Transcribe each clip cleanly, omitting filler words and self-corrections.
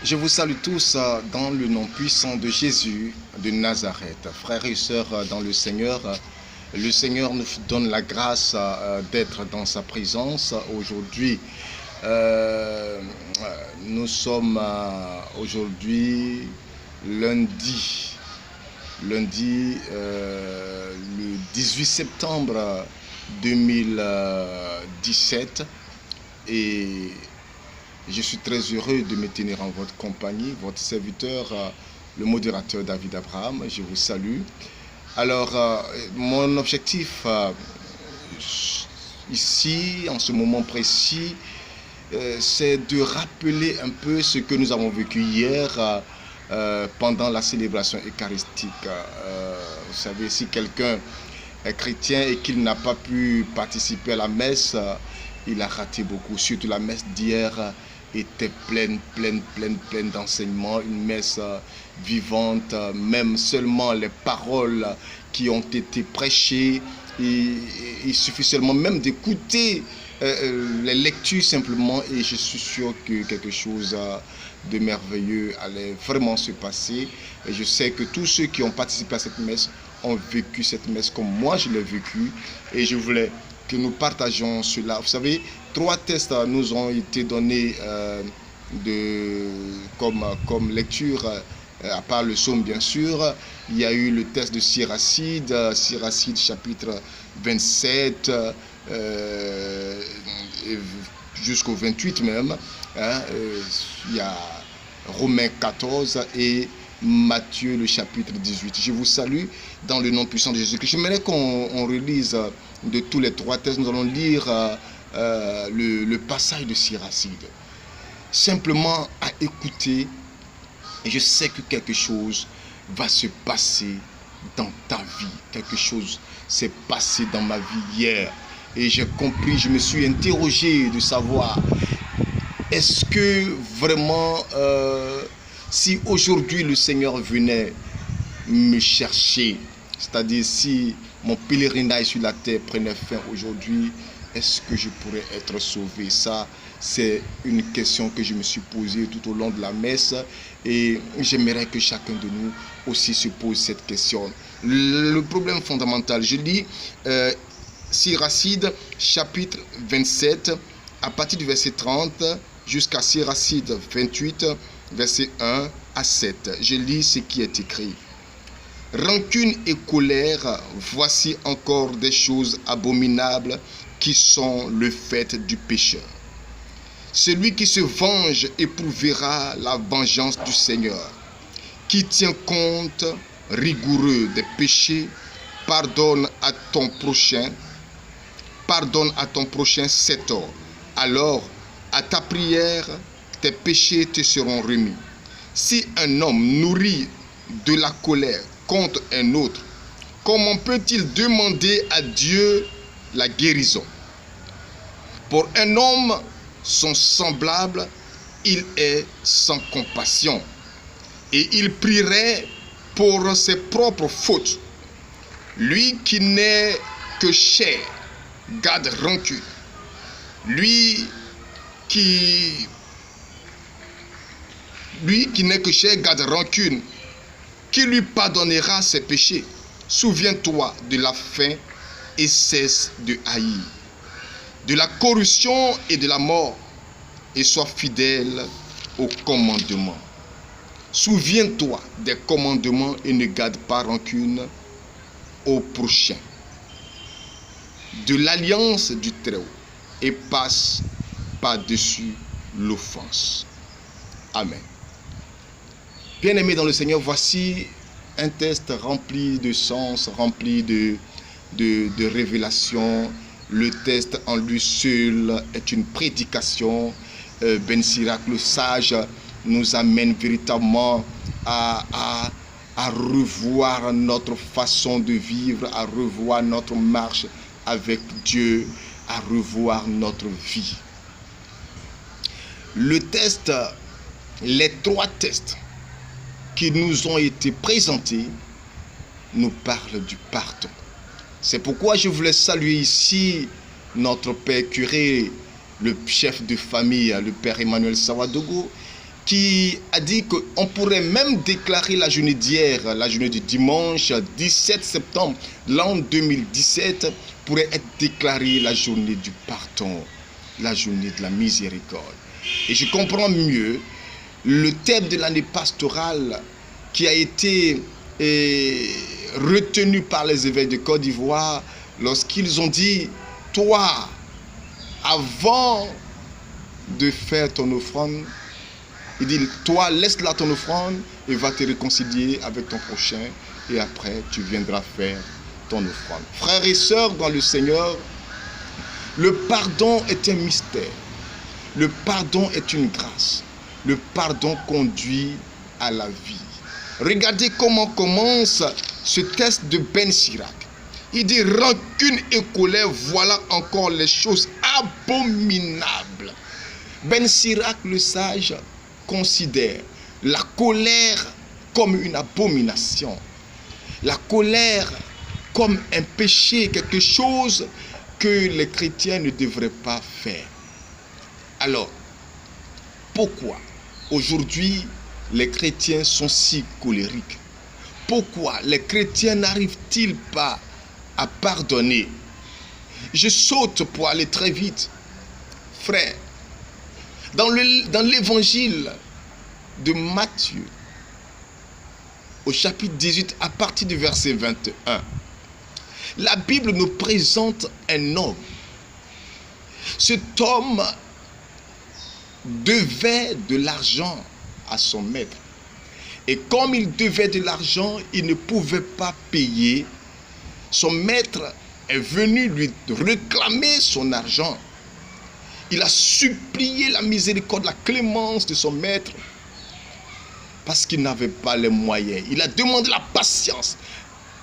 Je vous salue tous dans le nom puissant de Jésus de Nazareth. Frères et sœurs dans le Seigneur nous donne la grâce d'être dans sa présence aujourd'hui. Nous sommes aujourd'hui lundi le 18 septembre 2017 et je suis très heureux de me tenir en votre compagnie, votre serviteur, le modérateur David Abraham. Je vous salue. Alors, mon objectif ici, en ce moment précis, c'est de rappeler un peu ce que nous avons vécu hier pendant la célébration eucharistique. Vous savez, si quelqu'un est chrétien et qu'il n'a pas pu participer à la messe, il a raté beaucoup. Surtout la messe d'hier était pleine d'enseignements, une messe vivante, même seulement les paroles qui ont été prêchées, il suffit seulement même d'écouter les lectures simplement et je suis sûr que quelque chose de merveilleux allait vraiment se passer. Et je sais que tous ceux qui ont participé à cette messe ont vécu cette messe comme moi je l'ai vécu et je voulais que nous partageons cela. Vous savez, 3 tests nous ont été donnés comme lecture, à part le psaume bien sûr. Il y a eu le test de Siracide chapitre 27 jusqu'au 28 même. Il y a Romains 14 et Matthieu le chapitre 18. Je vous salue dans le nom puissant de Jésus-Christ. J'aimerais qu'on relise de tous les 3 textes. Nous allons lire le passage de Siracide. Simplement à écouter, et je sais que quelque chose va se passer dans ta vie. Quelque chose s'est passé dans ma vie hier. Et j'ai compris, je me suis interrogé de savoir, est-ce que vraiment, si aujourd'hui le Seigneur venait me chercher, c'est-à-dire si mon pèlerinage sur la terre prenait fin aujourd'hui, est-ce que je pourrais être sauvé? Ça, c'est une question que je me suis posée tout au long de la messe et j'aimerais que chacun de nous aussi se pose cette question. Le problème fondamental, je lis Siracide chapitre 27 à partir du verset 30 jusqu'à Siracide 28 verset 1 à 7. Je lis ce qui est écrit. Rancune et colère, voici encore des choses abominables qui sont le fait du pécheur. Celui qui se venge éprouvera la vengeance du Seigneur, qui tient compte rigoureux des péchés, pardonne à ton prochain 7 ans. Alors, à ta prière, tes péchés te seront remis. Si un homme nourrit de la colère contre un autre, comment peut-il demander à Dieu la guérison? Pour un homme, son semblable, il est sans compassion et il prierait pour ses propres fautes. Lui qui n'est que chair, garde rancune. Lui qui n'est que chair, garde rancune. Qui lui pardonnera ses péchés? Souviens-toi de la faim et cesse de haïr, de la corruption et de la mort, et sois fidèle aux commandements. Souviens-toi des commandements et ne garde pas rancune au prochain. De l'alliance du Très-Haut et passe par-dessus l'offense. Amen. Bien-aimés dans le Seigneur, voici un texte rempli de sens, rempli de révélations. Le texte en lui seul est une prédication. Ben Sirac, le sage, nous amène véritablement à revoir notre façon de vivre, à revoir notre marche avec Dieu, à revoir notre vie. Le texte, les 3 textes qui nous ont été présentés nous parlent du pardon. C'est pourquoi je voulais saluer ici notre père curé, le chef de famille, le père Emmanuel Sawadogo, qui a dit qu'on pourrait même déclarer la journée d'hier, la journée du dimanche 17 septembre l'an 2017, pourrait être déclarée la journée du pardon, la journée de la miséricorde. Et je comprends mieux le thème de l'année pastorale qui a été retenu par les évêques de Côte d'Ivoire lorsqu'ils ont dit, toi, avant de faire ton offrande, il dit, toi, laisse là ton offrande et va te réconcilier avec ton prochain et après tu viendras faire ton offrande. Frères et sœurs dans le Seigneur, le pardon est un mystère. Le pardon est une grâce. Le pardon conduit à la vie. Regardez comment commence ce texte de Ben Sirac. Il dit, rancune et colère, voilà encore les choses abominables. Ben Sirac, le sage, considère la colère comme une abomination. La colère comme un péché, quelque chose que les chrétiens ne devraient pas faire. Alors, pourquoi aujourd'hui les chrétiens sont si colériques? Pourquoi les chrétiens n'arrivent-ils pas à pardonner? Je saute pour aller très vite. Frère, dans l'évangile de Matthieu, au chapitre 18, à partir du verset 21, la Bible nous présente un homme. Cet homme devait de l'argent à son maître. Et comme il devait de l'argent, il ne pouvait pas payer. Son maître est venu lui réclamer son argent. Il a supplié la miséricorde, la clémence de son maître parce qu'il n'avait pas les moyens. Il a demandé la patience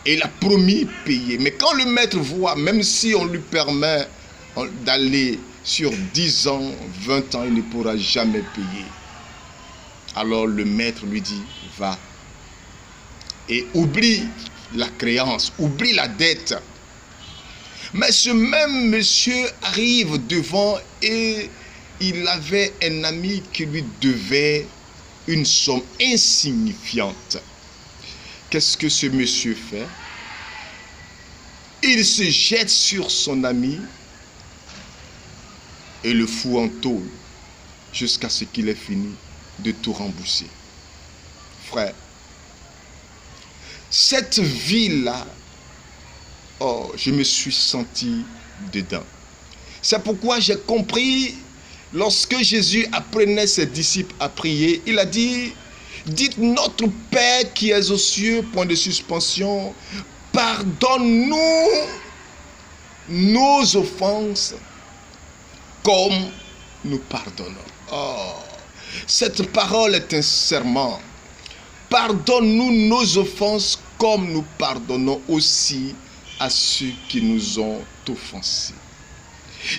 et il a promis payer. Mais quand le maître voit, même si on lui permet d'aller sur 10 ans, 20 ans, il ne pourra jamais payer. Alors le maître lui dit, va et oublie la créance, oublie la dette. Mais ce même monsieur arrive devant et il avait un ami qui lui devait une somme insignifiante. Qu'est-ce que ce monsieur fait? Il se jette sur son ami et le fout en tôle jusqu'à ce qu'il ait fini de tout rembourser. Frère, cette vie-là, oh, je me suis senti dedans. C'est pourquoi j'ai compris, lorsque Jésus apprenait ses disciples à prier, il a dit, dites notre Père qui es aux cieux, point de suspension, pardonne-nous nos offenses comme nous pardonnons. Oh, cette parole est un serment. Pardonne-nous nos offenses comme nous pardonnons aussi à ceux qui nous ont offensés.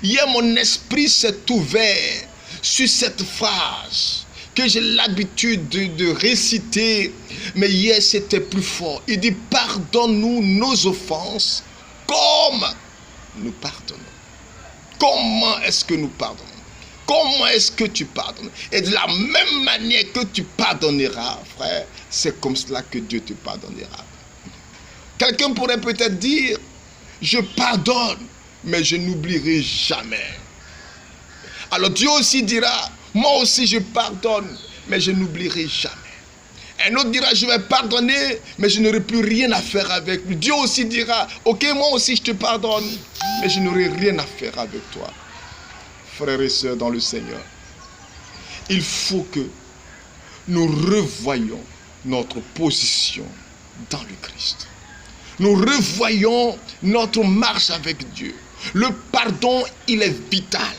Hier, mon esprit s'est ouvert sur cette phrase que j'ai l'habitude de réciter, mais hier c'était plus fort. Il dit, pardonne-nous nos offenses comme nous pardonnons. Comment est-ce que nous pardonnons? Comment est-ce que tu pardonnes? Et de la même manière que tu pardonneras, frère, c'est comme cela que Dieu te pardonnera. Quelqu'un pourrait peut-être dire, je pardonne, mais je n'oublierai jamais. Alors Dieu aussi dira, moi aussi je pardonne, mais je n'oublierai jamais. Un autre dira, je vais pardonner, mais je n'aurai plus rien à faire avec lui. Dieu aussi dira, ok, moi aussi je te pardonne, mais je n'aurai rien à faire avec toi. Frères et sœurs dans le Seigneur, il faut que nous revoyions notre position dans le Christ. Nous revoyons notre marche avec Dieu. Le pardon, il est vital.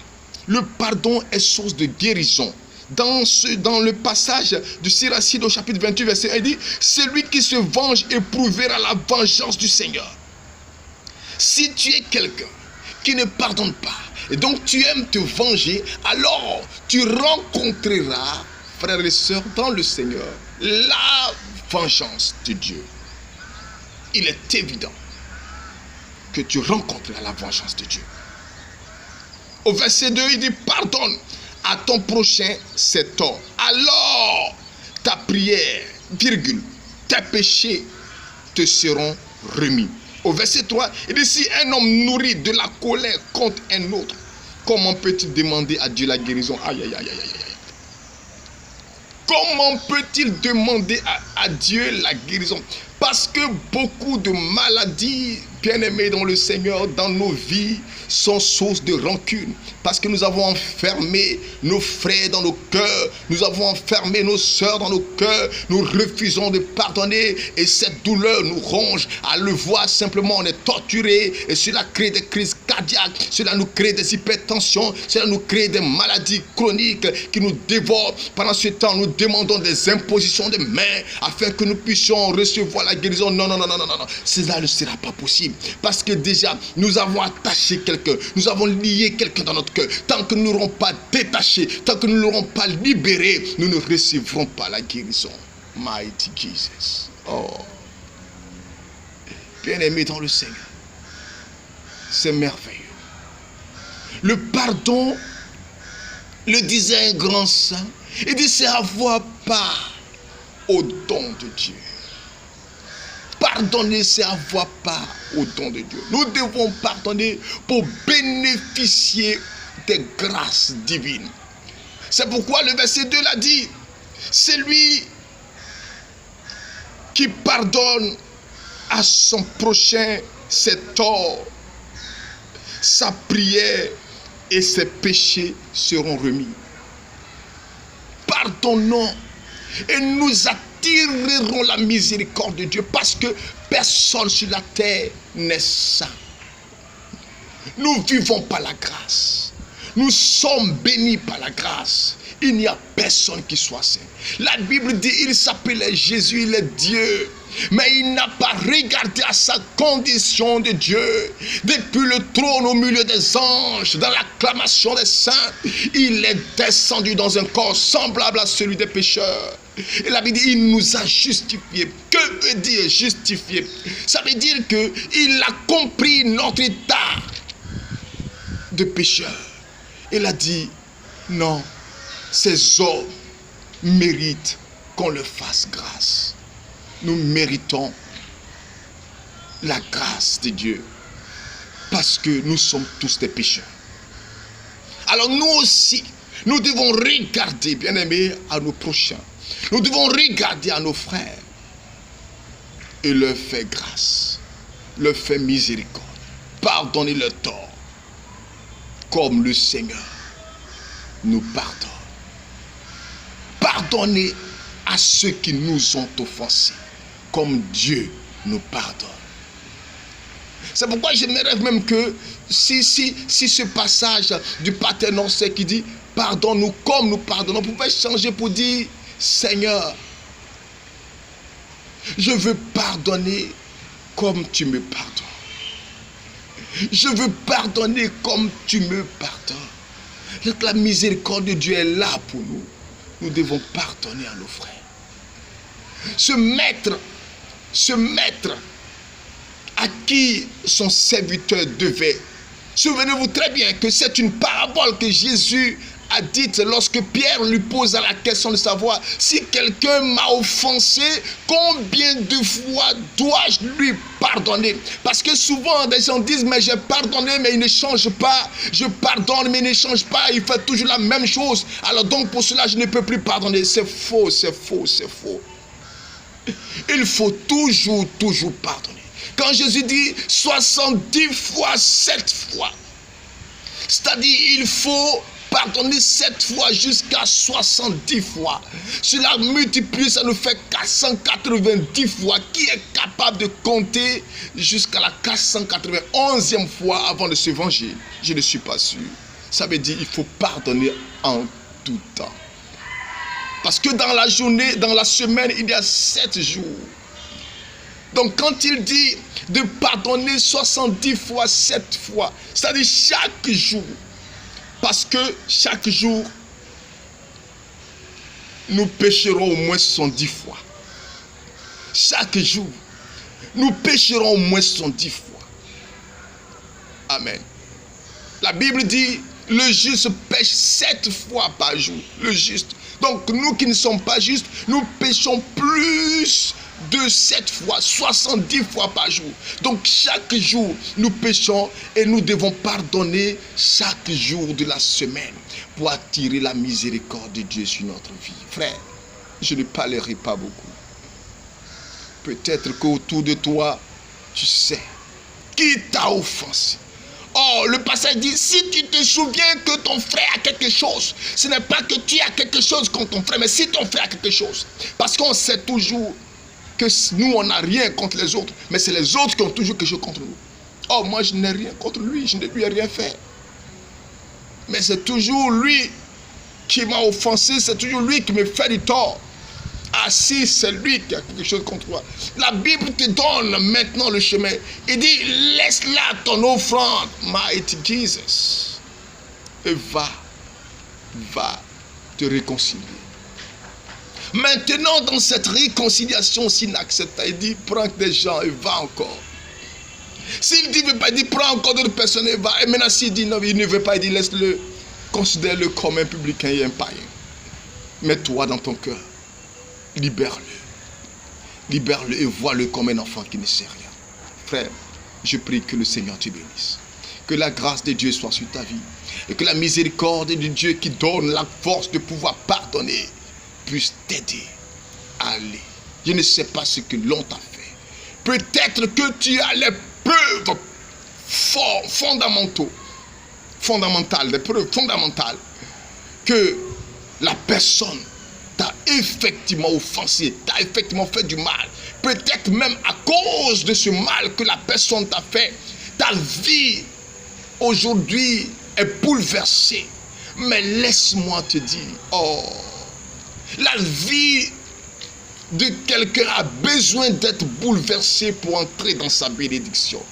Le pardon est source de guérison. Dans le passage de Siracide au chapitre 28, verset 1, il dit, celui qui se venge éprouvera la vengeance du Seigneur. Si tu es quelqu'un qui ne pardonne pas, et donc tu aimes te venger, alors tu rencontreras, frères et sœurs, dans le Seigneur, la vengeance de Dieu. Il est évident que tu rencontreras la vengeance de Dieu. Au verset 2, il dit, pardonne à ton prochain ses torts, alors ta prière, virgule, tes péchés te seront remis. Au verset 3, il dit, si un homme nourri de la colère contre un autre, comment peut-il demander à Dieu la guérison? Aïe, aïe, aïe, aïe, aïe. Comment peut-il demander à Dieu la guérison? Parce que beaucoup de maladies, bien-aimés dans le Seigneur, dans nos vies, sont source de rancune. Parce que nous avons enfermé nos frères dans nos cœurs, nous avons enfermé nos sœurs dans nos cœurs, nous refusons de pardonner et cette douleur nous ronge. À le voir simplement, on est torturé et cela crée des crises cardiaques, cela nous crée des hypertensions, cela nous crée des maladies chroniques qui nous dévorent. Pendant ce temps, nous demandons des impositions de mains afin que nous puissions recevoir la guérison. Non, non, non, non, non, non. Cela ne sera pas possible parce que déjà, nous avons attaché quelqu'un, nous avons lié quelqu'un dans notre cœur. Tant que nous n'aurons pas détaché, tant que nous ne l'aurons pas libéré, nous ne recevrons pas la guérison. Mighty Jesus. Oh. Bien-aimé dans le Seigneur, c'est merveilleux. Le pardon, le disait un grand saint, il dit c'est avoir part au don de Dieu. Pardonner, c'est avoir part au don de Dieu. Nous devons pardonner pour bénéficier des grâces divines. C'est pourquoi le verset 2 l'a dit. C'est lui qui pardonne à son prochain ses torts, sa prière et ses péchés seront remis. Pardonnons et nous attirerons la miséricorde de Dieu parce que personne sur la terre n'est saint. Nous vivons par la grâce. Nous sommes bénis par la grâce. Il n'y a personne qui soit saint. La Bible dit il s'appelait Jésus, il est Dieu. Mais il n'a pas regardé à sa condition de Dieu. Depuis le trône au milieu des anges, dans l'acclamation des saints, il est descendu dans un corps semblable à celui des pécheurs. Et la Bible dit, il nous a justifiés. Que veut dire justifier? Ça veut dire qu'il a compris notre état de pécheur. Il a dit, non, ces hommes méritent qu'on leur fasse grâce. Nous méritons la grâce de Dieu parce que nous sommes tous des pécheurs. Alors nous aussi, nous devons regarder, bien-aimés, à nos prochains. Nous devons regarder à nos frères et leur faire grâce, leur faire miséricorde, pardonner leurs torts, comme le Seigneur nous pardonne. Pardonner à ceux qui nous ont offensés, comme Dieu nous pardonne. C'est pourquoi j'aimerais même que si ce passage du Pater Noster qui dit pardonne-nous comme nous pardonnons, pouvait changer pour dire Seigneur, je veux pardonner comme tu me pardonnes. Je veux pardonner comme tu me pardonnes. La miséricorde de Dieu est là pour nous. Nous devons pardonner à nos frères. Ce maître à qui son serviteur devait. Souvenez-vous très bien que c'est une parabole que Jésus a dite lorsque Pierre lui posa la question de savoir si quelqu'un m'a offensé, combien de fois dois-je lui pardonner? Parce que souvent des gens disent mais j'ai pardonné mais il ne change pas, je pardonne mais il ne change pas, il fait toujours la même chose, alors donc pour cela je ne peux plus pardonner. C'est faux, c'est faux, c'est faux. Il faut toujours pardonner. Quand Jésus dit 70 fois 7 fois, c'est-à-dire il faut pardonner 7 fois jusqu'à 70 fois. Cela multiplie, ça nous fait 490 fois. Qui est capable de compter jusqu'à la 491e fois avant de s'évangile? Je ne suis pas sûr. Ça veut dire qu'il faut pardonner en tout temps. Parce que dans la journée, dans la semaine, il y a 7 jours. Donc quand il dit de pardonner 70 fois 7 fois, c'est-à-dire chaque jour. Parce que chaque jour, nous pécherons au moins 70 fois. Chaque jour, nous pécherons au moins 70 fois. Amen. La Bible dit, Le juste pêche 7 fois par jour. Le juste. Donc nous qui ne sommes pas justes, nous péchons plus de 7 fois, 70 fois par jour. Donc chaque jour, nous péchons et nous devons pardonner chaque jour de la semaine pour attirer la miséricorde de Dieu sur notre vie. Frère, je ne parlerai pas beaucoup. Peut-être qu'autour de toi, tu sais qui t'a offensé. Oh, le passage dit, si tu te souviens que ton frère a quelque chose, ce n'est pas que tu as quelque chose contre ton frère, mais si ton frère a quelque chose. Parce qu'on sait toujours que nous, on n'a rien contre les autres, mais c'est les autres qui ont toujours quelque chose contre nous. Oh, moi, je n'ai rien contre lui, je ne lui ai rien fait. Mais c'est toujours lui qui m'a offensé, c'est toujours lui qui me fait du tort. Ah si, c'est lui qui a quelque chose contre toi. La Bible te donne maintenant le chemin. Il dit, laisse là ton offrande, mighty Jesus. Et va te réconcilier. Maintenant, dans cette réconciliation s'il n'accepte pas, il dit, prends des gens et va encore. S'il dit, il dit, prends encore d'autres personnes et va. Et maintenant, s'il dit, non, il ne veut pas, il dit, laisse-le, considère-le comme un publicain et un païen. Mets-toi dans ton cœur. Libère-le. Libère-le et vois-le comme un enfant qui ne sait rien. Frère, je prie que le Seigneur te bénisse. Que la grâce de Dieu soit sur ta vie. Et que la miséricorde de Dieu qui donne la force de pouvoir pardonner puisse t'aider à aller. Je ne sais pas ce que l'on t'a fait. Peut-être que tu as les preuves fondamentales, des preuves fondamentales que la personne t'a effectivement offensé, t'a effectivement fait du mal. Peut-être même à cause de ce mal que la personne t'a fait, ta vie aujourd'hui est bouleversée. Mais laisse-moi te dire, oh, la vie de quelqu'un a besoin d'être bouleversée pour entrer dans sa bénédiction.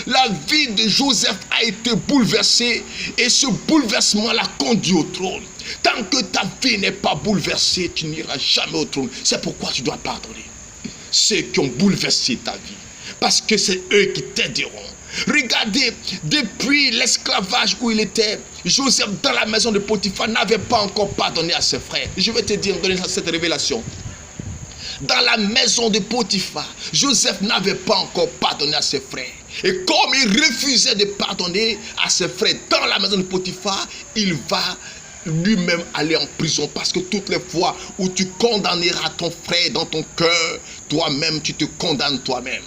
La vie de Joseph a été bouleversée et ce bouleversement l'a conduit au trône. Tant que ta vie n'est pas bouleversée, tu n'iras jamais au trône. C'est pourquoi tu dois pardonner ceux qui ont bouleversé ta vie. Parce que c'est eux qui t'aideront. Regardez, depuis l'esclavage où il était, Joseph dans la maison de Potiphar n'avait pas encore pardonné à ses frères. Je vais te dire, donner cette révélation. Dans la maison de Potiphar, Joseph n'avait pas encore pardonné à ses frères. Et comme il refusait de pardonner à ses frères dans la maison de Potiphar, il va lui-même aller en prison. Parce que toutes les fois où tu condamneras ton frère dans ton cœur, toi-même tu te condamnes toi-même.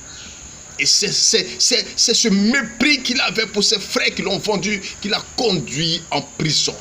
Et c'est ce mépris qu'il avait pour ses frères qui l'ont vendu, qui l'a conduit en prison.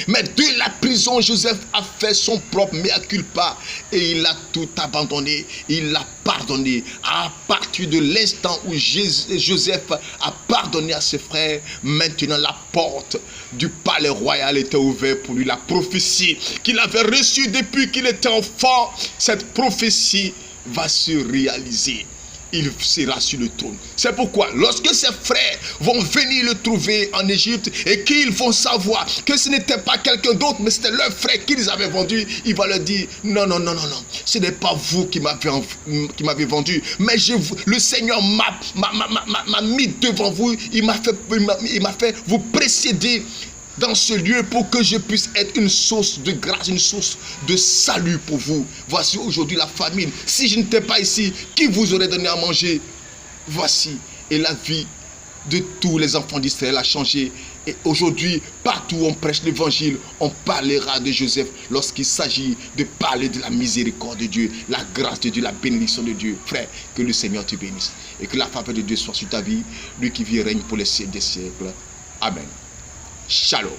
Mais de la prison, Joseph a fait son propre mea culpa et il a tout abandonné, il l'a pardonné. À partir de l'instant où Joseph a pardonné à ses frères, maintenant la porte du palais royal était ouverte pour lui. La prophétie qu'il avait reçue depuis qu'il était enfant, cette prophétie va se réaliser. Il sera sur le trône. C'est pourquoi lorsque ses frères vont venir le trouver en Égypte et qu'ils vont savoir que ce n'était pas quelqu'un d'autre, mais c'était leur frère qu'ils avaient vendu, il va leur dire, non, ce n'est pas vous qui m'avez vendu, mais le Seigneur m'a mis devant vous, il m'a fait vous précéder dans ce lieu pour que je puisse être une source de grâce, une source de salut pour vous. Voici aujourd'hui la famine. Si je n'étais pas ici, qui vous aurait donné à manger? Voici. Et la vie de tous les enfants d'Israël a changé. Et aujourd'hui, partout où on prêche l'évangile, on parlera de Joseph lorsqu'il s'agit de parler de la miséricorde de Dieu, la grâce de Dieu, la bénédiction de Dieu. Frère, que le Seigneur te bénisse et que la faveur de Dieu soit sur ta vie, lui qui vit et règne pour les siècles des siècles. Amen. Shalom.